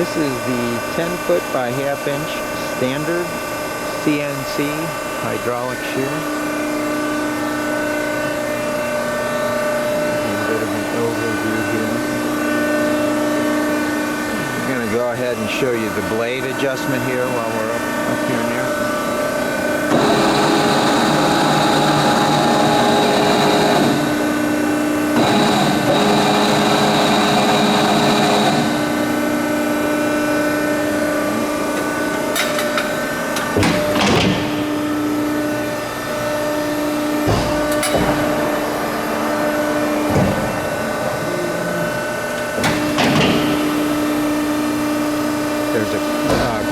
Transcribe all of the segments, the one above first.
This is the 10-foot by half-inch standard CNC hydraulic shear. A bit of an overview here. I'm going to go ahead and show you the blade adjustment here while we're up here near it. There's a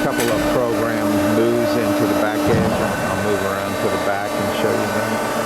couple of program moves into the back edge. I'll move around to the back and show you that.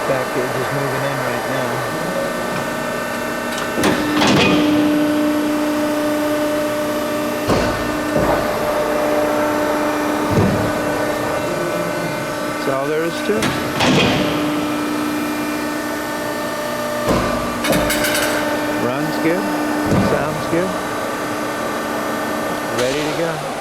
Back edge is moving in right now. That's all there is to it. Runs good. Sounds good. Ready to go.